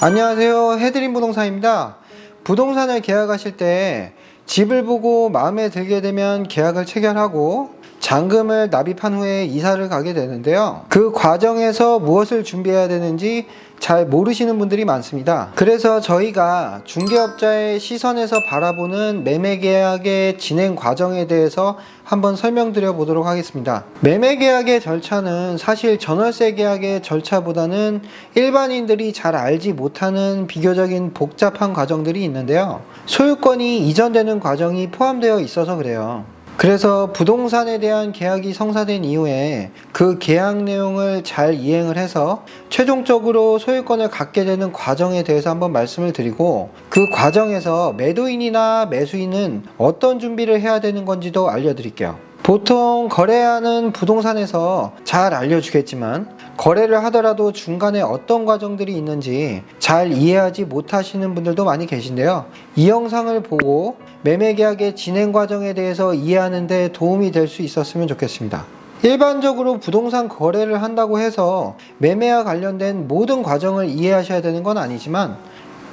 안녕하세요. 해드림 부동산입니다. 부동산을 계약하실 때 집을 보고 마음에 들게 되면 계약을 체결하고 잔금을 납입한 후에 이사를 가게 되는데요. 그 과정에서 무엇을 준비해야 되는지 잘 모르시는 분들이 많습니다. 그래서 저희가 중개업자의 시선에서 바라보는 매매계약의 진행 과정에 대해서 한번 설명드려 보도록 하겠습니다. 매매계약의 절차는 사실 전월세 계약의 절차보다는 일반인들이 잘 알지 못하는 비교적인 복잡한 과정들이 있는데요. 소유권이 이전되는 과정이 포함되어 있어서 그래요. 그래서 부동산에 대한 계약이 성사된 이후에 그 계약 내용을 잘 이행을 해서 최종적으로 소유권을 갖게 되는 과정에 대해서 한번 말씀을 드리고, 그 과정에서 매도인이나 매수인은 어떤 준비를 해야 되는 건지도 알려드릴게요. 보통 거래하는 부동산에서 잘 알려주겠지만 거래를 하더라도 중간에 어떤 과정들이 있는지 잘 이해하지 못하시는 분들도 많이 계신데요. 이 영상을 보고 매매계약의 진행 과정에 대해서 이해하는 데 도움이 될 수 있었으면 좋겠습니다. 일반적으로 부동산 거래를 한다고 해서 매매와 관련된 모든 과정을 이해하셔야 되는 건 아니지만,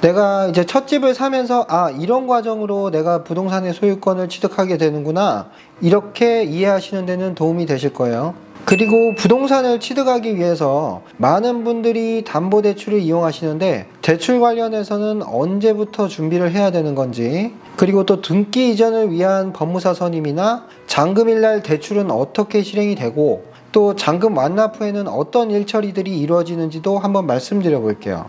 내가 이제 첫 집을 사면서 이런 과정으로 내가 부동산의 소유권을 취득하게 되는구나, 이렇게 이해하시는 데는 도움이 되실 거예요. 그리고 부동산을 취득하기 위해서 많은 분들이 담보대출을 이용하시는데, 대출 관련해서는 언제부터 준비를 해야 되는 건지, 그리고 또 등기 이전을 위한 법무사 선임이나 잔금일날 대출은 어떻게 실행이 되고, 또 잔금 완납 후에는 어떤 일처리들이 이루어지는지도 한번 말씀드려 볼게요.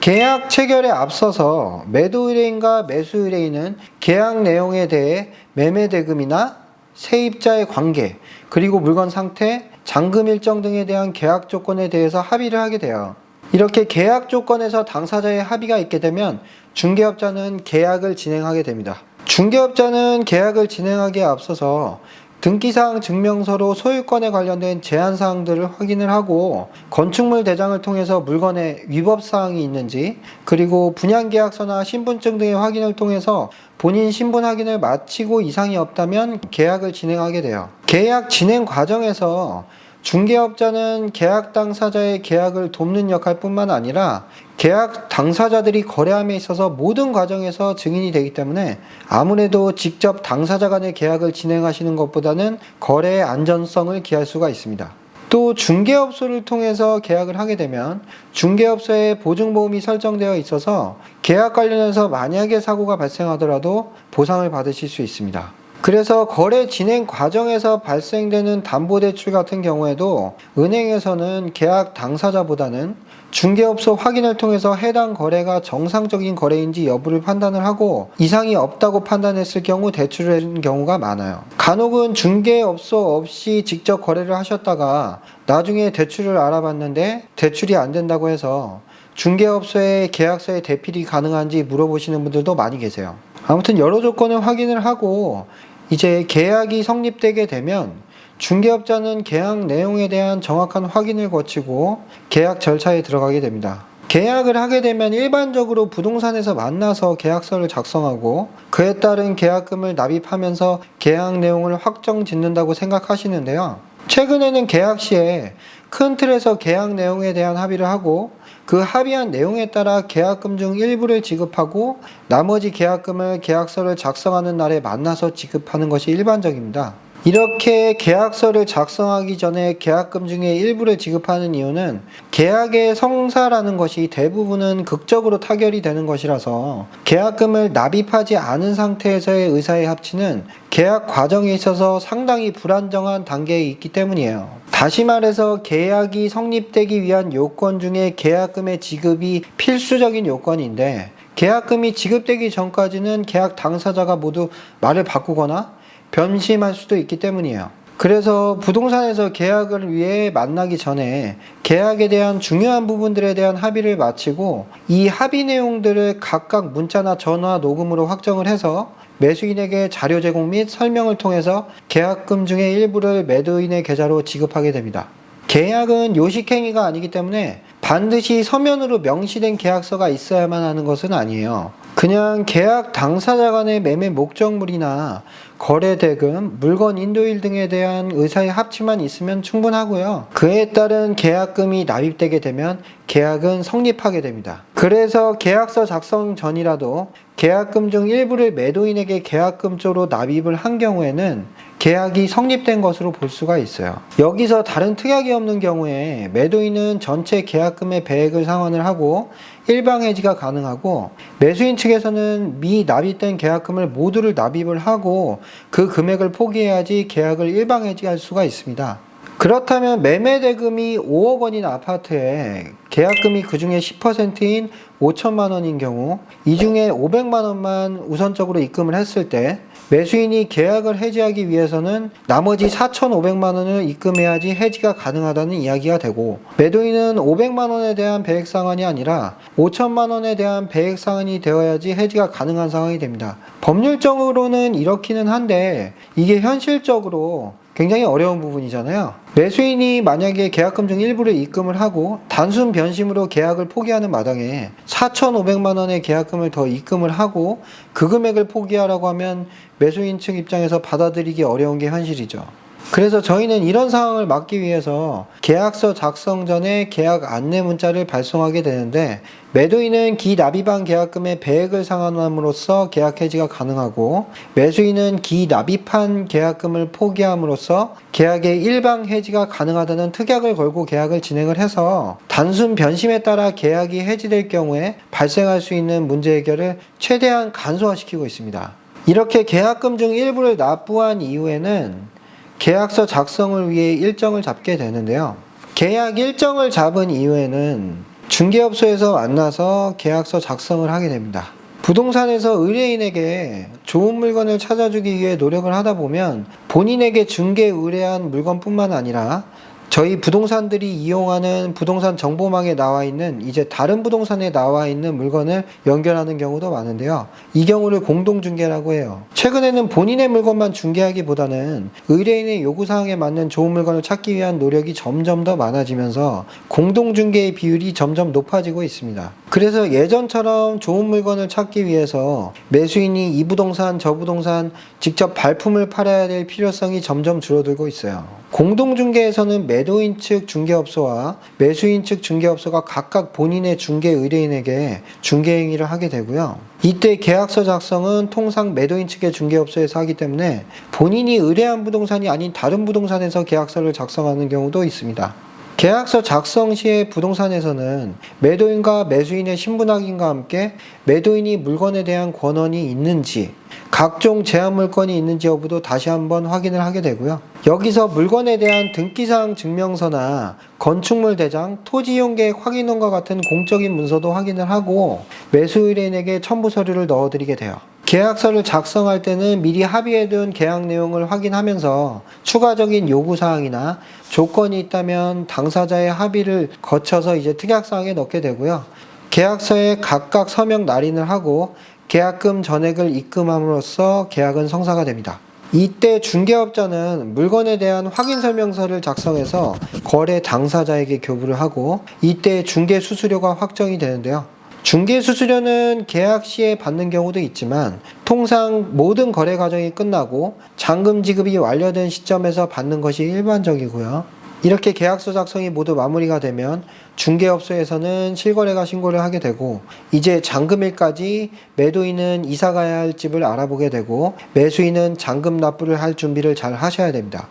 계약 체결에 앞서서 매도 의뢰인과 매수 의뢰인은 계약 내용에 대해 매매 대금이나 세입자의 관계, 그리고 물건 상태, 잔금 일정 등에 대한 계약 조건에 대해서 합의를 하게 돼요. 이렇게 계약 조건에서 당사자의 합의가 있게 되면 중개업자는 계약을 진행하게 됩니다. 중개업자는 계약을 진행하기에 앞서서 등기사항 증명서로 소유권에 관련된 제한사항들을 확인을 하고, 건축물 대장을 통해서 물건에 위법사항이 있는지, 그리고 분양계약서나 신분증 등의 확인을 통해서 본인 신분 확인을 마치고 이상이 없다면 계약을 진행하게 돼요. 계약 진행 과정에서 중개업자는 계약 당사자의 계약을 돕는 역할뿐만 아니라 계약 당사자들이 거래함에 있어서 모든 과정에서 증인이 되기 때문에 아무래도 직접 당사자 간의 계약을 진행하시는 것보다는 거래의 안전성을 기할 수가 있습니다. 또 중개업소를 통해서 계약을 하게 되면 중개업소에 보증보험이 설정되어 있어서 계약 관련해서 만약에 사고가 발생하더라도 보상을 받으실 수 있습니다. 그래서 거래 진행 과정에서 발생되는 담보대출 같은 경우에도 은행에서는 계약 당사자보다는 중개업소 확인을 통해서 해당 거래가 정상적인 거래인지 여부를 판단을 하고, 이상이 없다고 판단했을 경우 대출을 해주는 경우가 많아요. 간혹은 중개업소 없이 직접 거래를 하셨다가 나중에 대출을 알아봤는데 대출이 안 된다고 해서 중개업소의 계약서에 대필이 가능한지 물어보시는 분들도 많이 계세요. 아무튼 여러 조건을 확인을 하고 이제 계약이 성립되게 되면 중개업자는 계약 내용에 대한 정확한 확인을 거치고 계약 절차에 들어가게 됩니다. 계약을 하게 되면 일반적으로 부동산에서 만나서 계약서를 작성하고 그에 따른 계약금을 납입하면서 계약 내용을 확정 짓는다고 생각하시는데요. 최근에는 계약 시에 큰 틀에서 계약 내용에 대한 합의를 하고 그 합의한 내용에 따라 계약금 중 일부를 지급하고 나머지 계약금을 계약서를 작성하는 날에 만나서 지급하는 것이 일반적입니다. 이렇게 계약서를 작성하기 전에 계약금 중에 일부를 지급하는 이유는 계약의 성사라는 것이 대부분은 극적으로 타결이 되는 것이라서 계약금을 납입하지 않은 상태에서의 의사의 합치는 계약 과정에 있어서 상당히 불안정한 단계에 있기 때문이에요. 다시 말해서 계약이 성립되기 위한 요건 중에 계약금의 지급이 필수적인 요건인데, 계약금이 지급되기 전까지는 계약 당사자가 모두 말을 바꾸거나 변심할 수도 있기 때문이에요. 그래서 부동산에서 계약을 위해 만나기 전에 계약에 대한 중요한 부분들에 대한 합의를 마치고 이 합의 내용들을 각각 문자나 전화, 녹음으로 확정을 해서 매수인에게 자료 제공 및 설명을 통해서 계약금 중의 일부를 매도인의 계좌로 지급하게 됩니다. 계약은 요식행위가 아니기 때문에 반드시 서면으로 명시된 계약서가 있어야만 하는 것은 아니에요. 그냥 계약 당사자 간의 매매 목적물이나 거래 대금, 물건 인도일 등에 대한 의사의 합치만 있으면 충분하고요. 그에 따른 계약금이 납입되게 되면 계약은 성립하게 됩니다. 그래서 계약서 작성 전이라도 계약금 중 일부를 매도인에게 계약금조로 납입을 한 경우에는 계약이 성립된 것으로 볼 수가 있어요. 여기서 다른 특약이 없는 경우에 매도인은 전체 계약금의 배액을 상환을 하고 일방 해지가 가능하고, 매수인 측에서는 미납입된 계약금을 모두를 납입을 하고 그 금액을 포기해야지 계약을 일방 해지할 수가 있습니다. 그렇다면 매매 대금이 5억 원인 아파트에 계약금이 그 중에 10%인 5천만 원인 경우, 이 중에 500만 원만 우선적으로 입금을 했을 때 매수인이 계약을 해지하기 위해서는 나머지 4,500만 원을 입금해야지 해지가 가능하다는 이야기가 되고, 매도인은 500만 원에 대한 배액 상환이 아니라 5천만 원에 대한 배액 상환이 되어야지 해지가 가능한 상황이 됩니다. 법률적으로는 이렇기는 한데 이게 현실적으로 굉장히 어려운 부분이잖아요. 매수인이 만약에 계약금 중 일부를 입금을 하고 단순 변심으로 계약을 포기하는 마당에 4,500만 원의 계약금을 더 입금을 하고 그 금액을 포기하라고 하면 매수인 측 입장에서 받아들이기 어려운 게 현실이죠. 그래서 저희는 이런 상황을 막기 위해서 계약서 작성 전에 계약 안내 문자를 발송하게 되는데, 매도인은 기납입한 계약금의 배액을 상환함으로써 계약 해지가 가능하고, 매수인은 기납입한 계약금을 포기함으로써 계약의 일방 해지가 가능하다는 특약을 걸고 계약을 진행을 해서 단순 변심에 따라 계약이 해지될 경우에 발생할 수 있는 문제 해결을 최대한 간소화시키고 있습니다. 이렇게 계약금 중 일부를 납부한 이후에는 계약서 작성을 위해 일정을 잡게 되는데요. 계약 일정을 잡은 이후에는 중개업소에서 만나서 계약서 작성을 하게 됩니다. 부동산에서 의뢰인에게 좋은 물건을 찾아주기 위해 노력을 하다 보면 본인에게 중개 의뢰한 물건뿐만 아니라 저희 부동산들이 이용하는 부동산 정보망에 나와 있는 이제 다른 부동산에 나와 있는 물건을 연결하는 경우도 많은데요. 이 경우를 공동중개라고 해요. 최근에는 본인의 물건만 중개하기보다는 의뢰인의 요구사항에 맞는 좋은 물건을 찾기 위한 노력이 점점 더 많아지면서 공동중개의 비율이 점점 높아지고 있습니다. 그래서 예전처럼 좋은 물건을 찾기 위해서 매수인이 이 부동산 저 부동산 직접 발품을 팔아야 될 필요성이 점점 줄어들고 있어요. 공동중개에서는 매도인 측 중개업소와 매수인 측 중개업소가 각각 본인의 중개 의뢰인에게 중개 행위를 하게 되고요. 이때 계약서 작성은 통상 매도인 측의 중개업소에서 하기 때문에 본인이 의뢰한 부동산이 아닌 다른 부동산에서 계약서를 작성하는 경우도 있습니다. 계약서 작성 시에 부동산에서는 매도인과 매수인의 신분 확인과 함께 매도인이 물건에 대한 권한이 있는지, 각종 제한 물건이 있는지 여부도 다시 한번 확인을 하게 되고요. 여기서 물건에 대한 등기사항 증명서나 건축물 대장, 토지 이용 계획 확인원과 같은 공적인 문서도 확인을 하고 매수 의뢰인에게 첨부 서류를 넣어드리게 돼요. 계약서를 작성할 때는 미리 합의해둔 계약 내용을 확인하면서 추가적인 요구사항이나 조건이 있다면 당사자의 합의를 거쳐서 이제 특약사항에 넣게 되고요. 계약서에 각각 서명 날인을 하고 계약금 전액을 입금함으로써 계약은 성사가 됩니다. 이때 중개업자는 물건에 대한 확인 설명서를 작성해서 거래 당사자에게 교부를 하고 이때 중개 수수료가 확정이 되는데요. 중개 수수료는 계약 시에 받는 경우도 있지만 통상 모든 거래 과정이 끝나고 잔금 지급이 완료된 시점에서 받는 것이 일반적이고요. 이렇게 계약서 작성이 모두 마무리가 되면 중개업소에서는 실거래가 신고를 하게 되고, 이제 잔금일까지 매도인은 이사 가야 할 집을 알아보게 되고 매수인은 잔금 납부를 할 준비를 잘 하셔야 됩니다.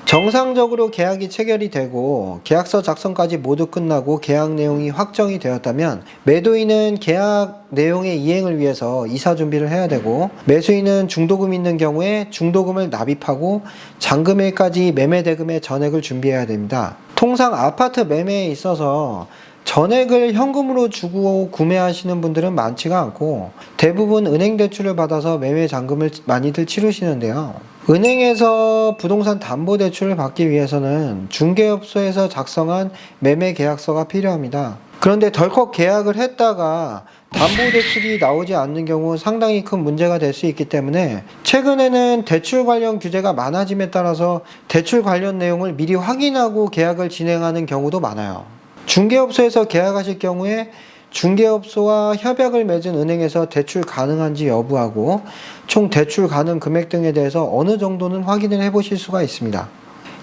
정상적으로 계약이 체결이 되고 계약서 작성까지 모두 끝나고 계약 내용이 확정이 되었다면 매도인은 계약 내용의 이행을 위해서 이사 준비를 해야 되고, 매수인은 중도금 있는 경우에 중도금을 납입하고 잔금일까지 매매 대금의 전액을 준비해야 됩니다. 통상 아파트 매매에 있어서 전액을 현금으로 주고 구매하시는 분들은 많지가 않고 대부분 은행 대출을 받아서 매매 잔금을 많이들 치르시는데요. 은행에서 부동산 담보대출을 받기 위해서는 중개업소에서 작성한 매매 계약서가 필요합니다. 그런데 덜컥 계약을 했다가 담보대출이 나오지 않는 경우 상당히 큰 문제가 될 수 있기 때문에 최근에는 대출 관련 규제가 많아짐에 따라서 대출 관련 내용을 미리 확인하고 계약을 진행하는 경우도 많아요. 중개업소에서 계약하실 경우에 중개업소와 협약을 맺은 은행에서 대출 가능한지 여부하고 총 대출 가능 금액 등에 대해서 어느 정도는 확인을 해보실 수가 있습니다.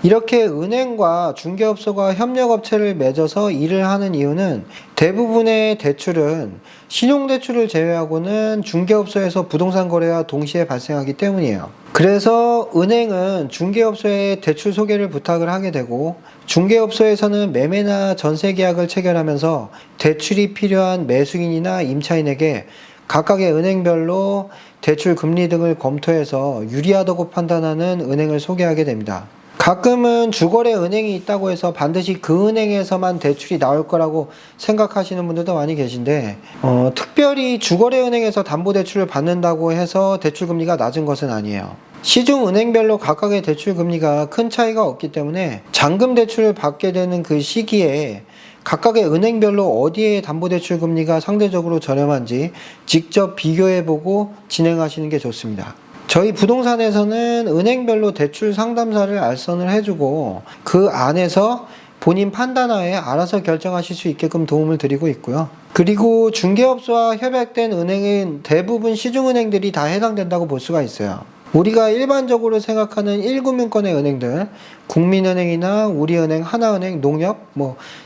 이렇게 은행과 중개업소가 협력업체를 맺어서 일을 하는 이유는 대부분의 대출은 신용대출을 제외하고는 중개업소에서 부동산 거래와 동시에 발생하기 때문이에요. 그래서 은행은 중개업소에 대출 소개를 부탁을 하게 되고 중개업소에서는 매매나 전세 계약을 체결하면서 대출이 필요한 매수인이나 임차인에게 각각의 은행별로 대출 금리 등을 검토해서 유리하다고 판단하는 은행을 소개하게 됩니다. 가끔은 주거래 은행이 있다고 해서 반드시 그 은행에서만 대출이 나올 거라고 생각하시는 분들도 많이 계신데 특별히 주거래 은행에서 담보대출을 받는다고 해서 대출금리가 낮은 것은 아니에요. 시중 은행별로 각각의 대출금리가 큰 차이가 없기 때문에 잔금 대출을 받게 되는 그 시기에 각각의 은행별로 어디에 담보대출 금리가 상대적으로 저렴한지 직접 비교해보고 진행하시는 게 좋습니다. 저희 부동산에서는 은행별로 대출 상담사를 알선을 해주고 그 안에서 본인 판단하에 알아서 결정하실 수 있게끔 도움을 드리고 있고요. 그리고 중개업소와 협약된 은행은 대부분 시중은행들이 다 해당된다고 볼 수가 있어요. 우리가 일반적으로 생각하는 1금융권의 은행들, 국민은행이나 우리은행, 하나은행, 농협,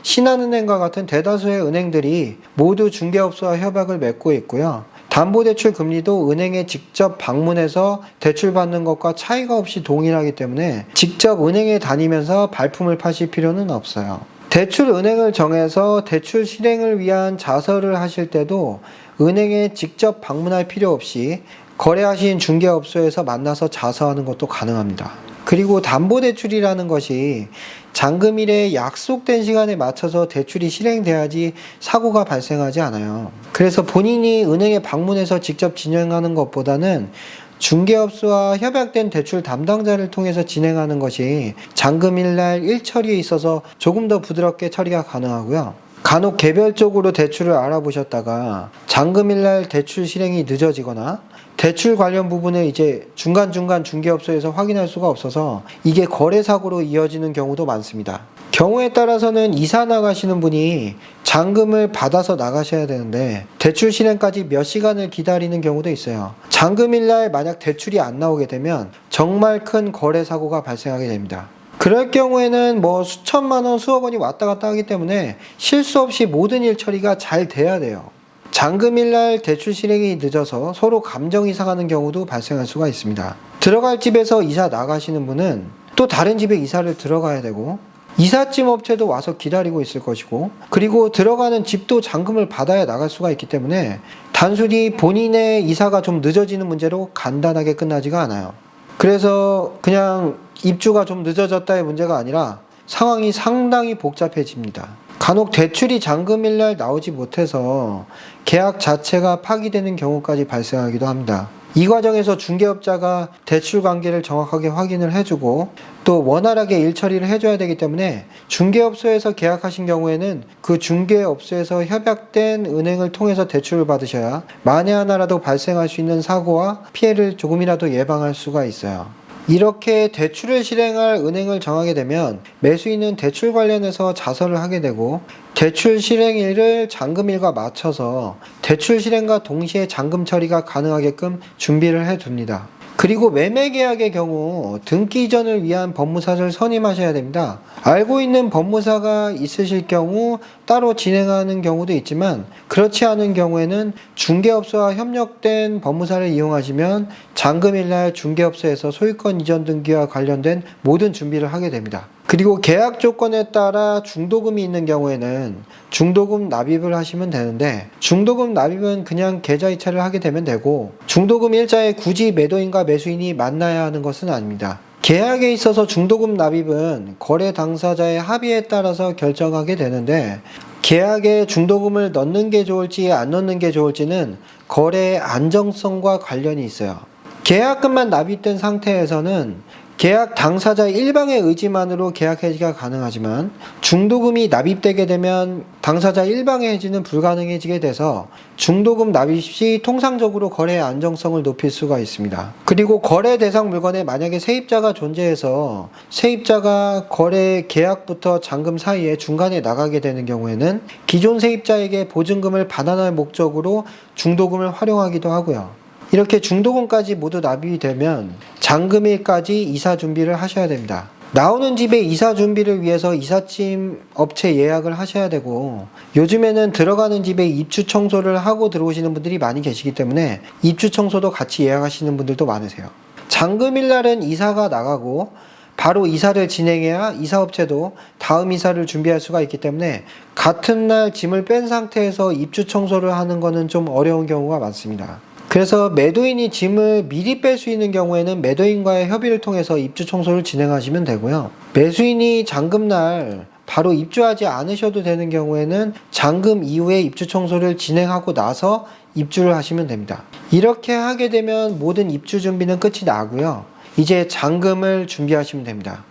신한은행과 같은 대다수의 은행들이 모두 중개업소와 협약을 맺고 있고요. 담보대출 금리도 은행에 직접 방문해서 대출받는 것과 차이가 없이 동일하기 때문에 직접 은행에 다니면서 발품을 파실 필요는 없어요. 대출 은행을 정해서 대출 실행을 위한 자서를 하실 때도 은행에 직접 방문할 필요 없이 거래하신 중개업소에서 만나서 자서하는 것도 가능합니다. 그리고 담보대출이라는 것이 잔금일에 약속된 시간에 맞춰서 대출이 실행돼야지 사고가 발생하지 않아요. 그래서 본인이 은행에 방문해서 직접 진행하는 것보다는 중개업소와 협약된 대출 담당자를 통해서 진행하는 것이 잔금일날 일처리에 있어서 조금 더 부드럽게 처리가 가능하고요. 간혹 개별적으로 대출을 알아보셨다가 잔금일날 대출 실행이 늦어지거나 대출 관련 부분을 이제 중간중간 중개업소에서 확인할 수가 없어서 이게 거래사고로 이어지는 경우도 많습니다. 경우에 따라서는 이사 나가시는 분이 잔금을 받아서 나가셔야 되는데 대출 실행까지 몇 시간을 기다리는 경우도 있어요. 잔금일날 만약 대출이 안 나오게 되면 정말 큰 거래사고가 발생하게 됩니다. 그럴 경우에는 수천만 원, 수억 원이 왔다 갔다 하기 때문에 실수 없이 모든 일 처리가 잘 돼야 돼요. 잔금일날 대출 실행이 늦어서 서로 감정이 상하는 경우도 발생할 수가 있습니다. 들어갈 집에서 이사 나가시는 분은 또 다른 집에 이사를 들어가야 되고 이삿짐 업체도 와서 기다리고 있을 것이고 그리고 들어가는 집도 잔금을 받아야 나갈 수가 있기 때문에 단순히 본인의 이사가 좀 늦어지는 문제로 간단하게 끝나지가 않아요. 그래서 그냥 입주가 좀 늦어졌다의 문제가 아니라 상황이 상당히 복잡해집니다. 간혹 대출이 잔금일날 나오지 못해서 계약 자체가 파기되는 경우까지 발생하기도 합니다. 이 과정에서 중개업자가 대출 관계를 정확하게 확인을 해주고 또 원활하게 일 처리를 해줘야 되기 때문에 중개업소에서 계약하신 경우에는 그 중개업소에서 협약된 은행을 통해서 대출을 받으셔야 만에 하나라도 발생할 수 있는 사고와 피해를 조금이라도 예방할 수가 있어요. 이렇게 대출을 실행할 은행을 정하게 되면 매수인은 대출 관련해서 자서를 하게 되고 대출 실행일을 잔금일과 맞춰서 대출 실행과 동시에 잔금 처리가 가능하게끔 준비를 해 둡니다. 그리고 매매 계약의 경우 등기 이전을 위한 법무사를 선임하셔야 됩니다. 알고 있는 법무사가 있으실 경우 따로 진행하는 경우도 있지만 그렇지 않은 경우에는 중개업소와 협력된 법무사를 이용하시면 잔금일날 중개업소에서 소유권 이전 등기와 관련된 모든 준비를 하게 됩니다. 그리고 계약 조건에 따라 중도금이 있는 경우에는 중도금 납입을 하시면 되는데 중도금 납입은 그냥 계좌 이체를 하게 되면 되고 중도금 일자에 굳이 매도인과 매수인이 만나야 하는 것은 아닙니다. 계약에 있어서 중도금 납입은 거래 당사자의 합의에 따라서 결정하게 되는데 계약에 중도금을 넣는 게 좋을지 안 넣는 게 좋을지는 거래의 안정성과 관련이 있어요. 계약금만 납입된 상태에서는 계약 당사자 일방의 의지만으로 계약 해지가 가능하지만 중도금이 납입되게 되면 당사자 일방의 해지는 불가능해지게 돼서 중도금 납입 시 통상적으로 거래의 안정성을 높일 수가 있습니다. 그리고 거래 대상 물건에 만약에 세입자가 존재해서 세입자가 거래 계약부터 잔금 사이에 중간에 나가게 되는 경우에는 기존 세입자에게 보증금을 반환할 목적으로 중도금을 활용하기도 하고요. 이렇게 중도금까지 모두 납입이 되면 잔금일까지 이사 준비를 하셔야 됩니다. 나오는 집의 이사 준비를 위해서 이삿짐 업체 예약을 하셔야 되고, 요즘에는 들어가는 집에 입주 청소를 하고 들어오시는 분들이 많이 계시기 때문에 입주 청소도 같이 예약하시는 분들도 많으세요. 잔금일 날은 이사가 나가고 바로 이사를 진행해야 이사업체도 다음 이사를 준비할 수가 있기 때문에 같은 날 짐을 뺀 상태에서 입주 청소를 하는 것은 좀 어려운 경우가 많습니다. 그래서 매도인이 짐을 미리 뺄 수 있는 경우에는 매도인과의 협의를 통해서 입주 청소를 진행하시면 되고요. 매수인이 잔금날 바로 입주하지 않으셔도 되는 경우에는 잔금 이후에 입주 청소를 진행하고 나서 입주를 하시면 됩니다. 이렇게 하게 되면 모든 입주 준비는 끝이 나고요. 이제 잔금을 준비하시면 됩니다.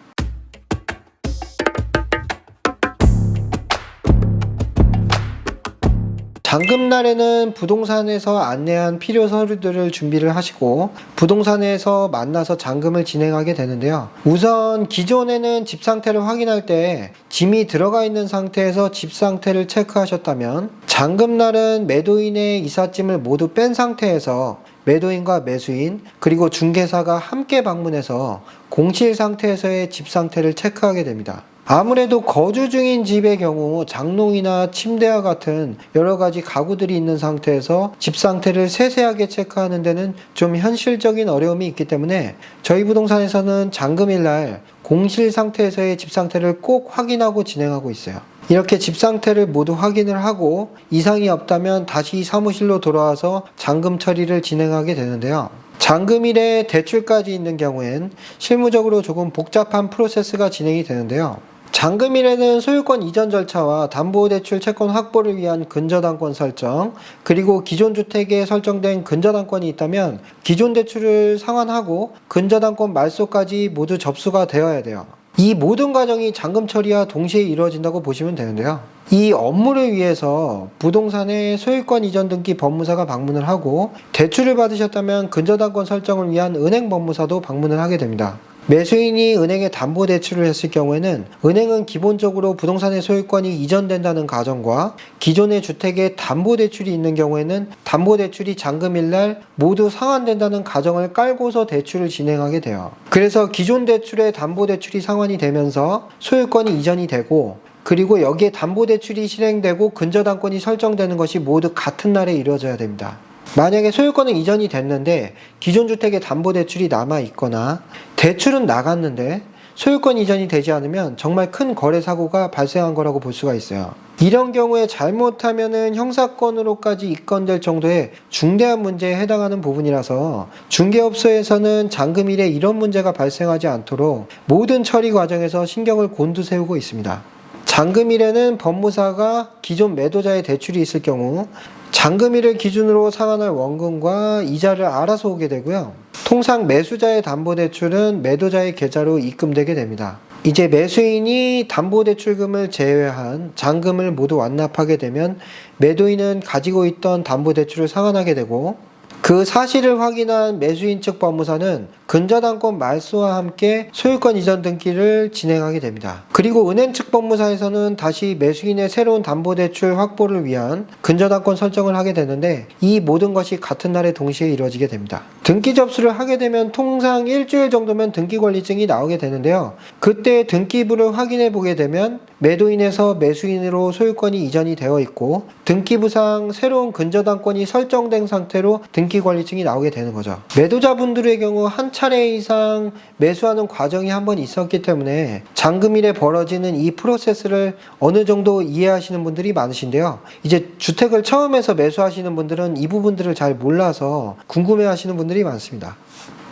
잔금날에는 부동산에서 안내한 필요 서류들을 준비를 하시고 부동산에서 만나서 잔금을 진행하게 되는데요. 우선 기존에는 집 상태를 확인할 때 짐이 들어가 있는 상태에서 집 상태를 체크하셨다면 잔금날은 매도인의 이삿짐을 모두 뺀 상태에서 매도인과 매수인 그리고 중개사가 함께 방문해서 공실 상태에서의 집 상태를 체크하게 됩니다. 아무래도 거주 중인 집의 경우 장롱이나 침대와 같은 여러 가지 가구들이 있는 상태에서 집 상태를 세세하게 체크하는 데는 좀 현실적인 어려움이 있기 때문에 저희 부동산에서는 잔금일 날 공실 상태에서의 집 상태를 꼭 확인하고 진행하고 있어요. 이렇게 집 상태를 모두 확인을 하고 이상이 없다면 다시 사무실로 돌아와서 잔금 처리를 진행하게 되는데요. 잔금일에 대출까지 있는 경우엔 실무적으로 조금 복잡한 프로세스가 진행이 되는데요. 잔금일에는 소유권 이전 절차와 담보대출 채권 확보를 위한 근저당권 설정, 그리고 기존 주택에 설정된 근저당권이 있다면 기존 대출을 상환하고 근저당권 말소까지 모두 접수가 되어야 돼요. 이 모든 과정이 잔금 처리와 동시에 이루어진다고 보시면 되는데요. 이 업무를 위해서 부동산의 소유권 이전 등기 법무사가 방문을 하고 대출을 받으셨다면 근저당권 설정을 위한 은행 법무사도 방문을 하게 됩니다. 매수인이 은행에 담보대출을 했을 경우에는 은행은 기본적으로 부동산의 소유권이 이전된다는 가정과 기존의 주택에 담보대출이 있는 경우에는 담보대출이 잔금일날 모두 상환된다는 가정을 깔고서 대출을 진행하게 돼요. 그래서 기존 대출에 담보대출이 상환이 되면서 소유권이 이전이 되고 그리고 여기에 담보대출이 실행되고 근저당권이 설정되는 것이 모두 같은 날에 이루어져야 됩니다. 만약에 소유권은 이전이 됐는데 기존 주택에 담보대출이 남아있거나 대출은 나갔는데 소유권 이전이 되지 않으면 정말 큰 거래사고가 발생한 거라고 볼 수가 있어요. 이런 경우에 잘못하면은 형사건으로까지 입건될 정도의 중대한 문제에 해당하는 부분이라서 중개업소에서는 잔금일에 이런 문제가 발생하지 않도록 모든 처리 과정에서 신경을 곤두세우고 있습니다. 잔금일에는 법무사가 기존 매도자의 대출이 있을 경우 잔금일을 기준으로 상환할 원금과 이자를 알아서 오게 되고요. 통상 매수자의 담보대출은 매도자의 계좌로 입금되게 됩니다. 이제 매수인이 담보대출금을 제외한 잔금을 모두 완납하게 되면 매도인은 가지고 있던 담보대출을 상환하게 되고 그 사실을 확인한 매수인 측 법무사는 근저당권 말소와 함께 소유권 이전 등기를 진행하게 됩니다. 그리고 은행 측 법무사에서는 다시 매수인의 새로운 담보대출 확보를 위한 근저당권 설정을 하게 되는데 이 모든 것이 같은 날에 동시에 이루어지게 됩니다. 등기 접수를 하게 되면 통상 일주일 정도면 등기권리증이 나오게 되는데요. 그때 등기부를 확인해 보게 되면 매도인에서 매수인으로 소유권이 이전이 되어 있고 등기부상 새로운 근저당권이 설정된 상태로 등기권리증이 나오게 되는 거죠. 매도자분들의 경우 한 차례 이상 매수하는 과정이 한번 있었기 때문에 잔금일에 벌어지는 이 프로세스를 어느 정도 이해하시는 분들이 많으신데요. 이제 주택을 처음 해서 매수하시는 분들은 이 부분들을 잘 몰라서 궁금해하시는 분들이 많습니다.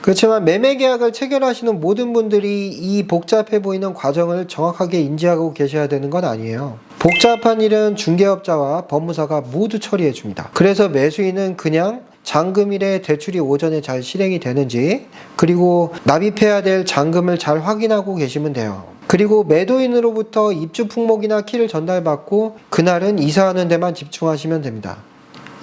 그렇지만 매매계약을 체결하시는 모든 분들이 이 복잡해 보이는 과정을 정확하게 인지하고 계셔야 되는 건 아니에요. 복잡한 일은 중개업자와 법무사가 모두 처리해 줍니다. 그래서 매수인은 그냥 잔금일에 대출이 오전에 잘 실행이 되는지, 그리고 납입해야 될 잔금을 잘 확인하고 계시면 돼요. 그리고 매도인으로부터 입주 품목이나 키를 전달받고 그날은 이사하는 데만 집중하시면 됩니다.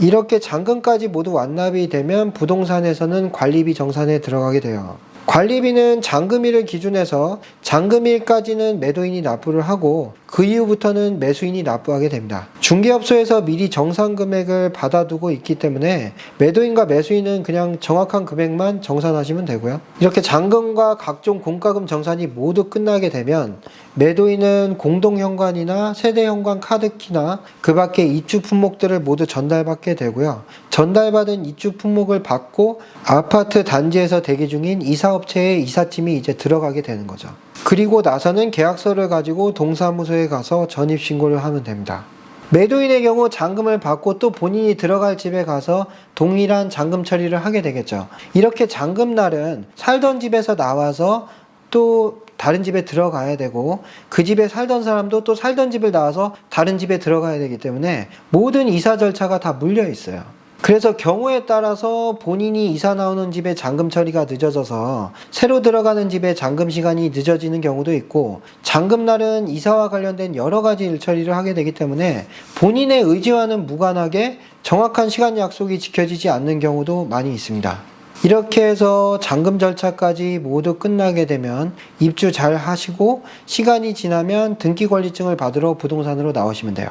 이렇게 잔금까지 모두 완납이 되면 부동산에서는 관리비 정산에 들어가게 돼요. 관리비는 잔금일을 기준해서 잔금일까지는 매도인이 납부를 하고 그 이후부터는 매수인이 납부하게 됩니다. 중개업소에서 미리 정산 금액을 받아두고 있기 때문에 매도인과 매수인은 그냥 정확한 금액만 정산하시면 되고요. 이렇게 잔금과 각종 공과금 정산이 모두 끝나게 되면 매도인은 공동현관이나 세대현관 카드키나 그 밖의 입주 품목들을 모두 전달받게 되고요. 전달받은 입주 품목을 받고 아파트 단지에서 대기 중인 이사업체의 이삿짐이 이제 들어가게 되는 거죠. 그리고 나서는 계약서를 가지고 동사무소에 가서 전입신고를 하면 됩니다. 매도인의 경우 잔금을 받고 또 본인이 들어갈 집에 가서 동일한 잔금 처리를 하게 되겠죠. 이렇게 잔금날은 살던 집에서 나와서 또 다른 집에 들어가야 되고 그 집에 살던 사람도 또 살던 집을 나와서 다른 집에 들어가야 되기 때문에 모든 이사 절차가 다 물려 있어요. 그래서 경우에 따라서 본인이 이사 나오는 집에 잔금 처리가 늦어져서 새로 들어가는 집에 잔금 시간이 늦어지는 경우도 있고, 잔금날은 이사와 관련된 여러 가지 일 처리를 하게 되기 때문에 본인의 의지와는 무관하게 정확한 시간 약속이 지켜지지 않는 경우도 많이 있습니다. 이렇게 해서 잔금 절차까지 모두 끝나게 되면 입주 잘 하시고 시간이 지나면 등기권리증을 받으러 부동산으로 나오시면 돼요.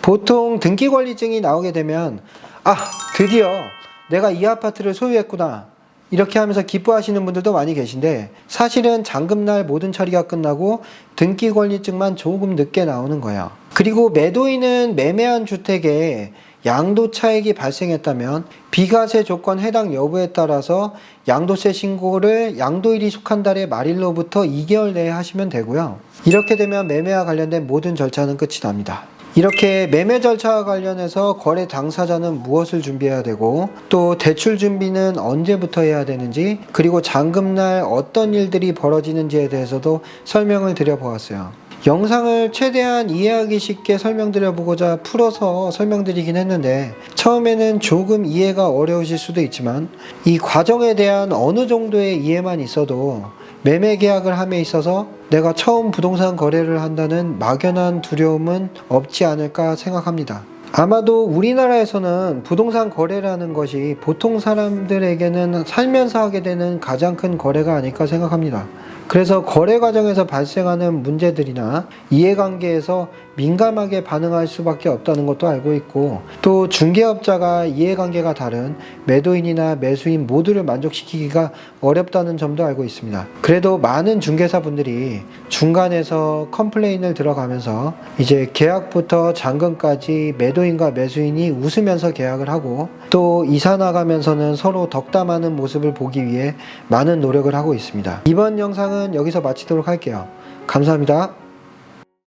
보통 등기권리증이 나오게 되면 드디어 내가 이 아파트를 소유했구나 이렇게 하면서 기뻐하시는 분들도 많이 계신데, 사실은 잔금날 모든 처리가 끝나고 등기권리증만 조금 늦게 나오는 거예요. 그리고 매도인은 매매한 주택에 양도 차익이 발생했다면 비과세 조건 해당 여부에 따라서 양도세 신고를 양도일이 속한 달의 말일로부터 2개월 내에 하시면 되고요. 이렇게 되면 매매와 관련된 모든 절차는 끝이 납니다. 이렇게 매매 절차와 관련해서 거래 당사자는 무엇을 준비해야 되고, 또 대출 준비는 언제부터 해야 되는지, 그리고 잔금날 어떤 일들이 벌어지는지에 대해서도 설명을 드려보았어요. 영상을 최대한 이해하기 쉽게 설명드려보고자 풀어서 설명드리긴 했는데 처음에는 조금 이해가 어려우실 수도 있지만 이 과정에 대한 어느 정도의 이해만 있어도 매매 계약을 함에 있어서 내가 처음 부동산 거래를 한다는 막연한 두려움은 없지 않을까 생각합니다. 아마도 우리나라에서는 부동산 거래라는 것이 보통 사람들에게는 살면서 하게 되는 가장 큰 거래가 아닐까 생각합니다. 그래서 거래 과정에서 발생하는 문제들이나 이해관계에서 민감하게 반응할 수밖에 없다는 것도 알고 있고, 또 중개업자가 이해관계가 다른 매도인이나 매수인 모두를 만족시키기가 어렵다는 점도 알고 있습니다. 그래도 많은 중개사분들이 중간에서 컴플레인을 들어가면서 이제 계약부터 잔금까지 매도인과 매수인이 웃으면서 계약을 하고, 또 이사 나가면서는 서로 덕담하는 모습을 보기 위해 많은 노력을 하고 있습니다. 이번 영상은 여기서 마치도록 할게요. 감사합니다.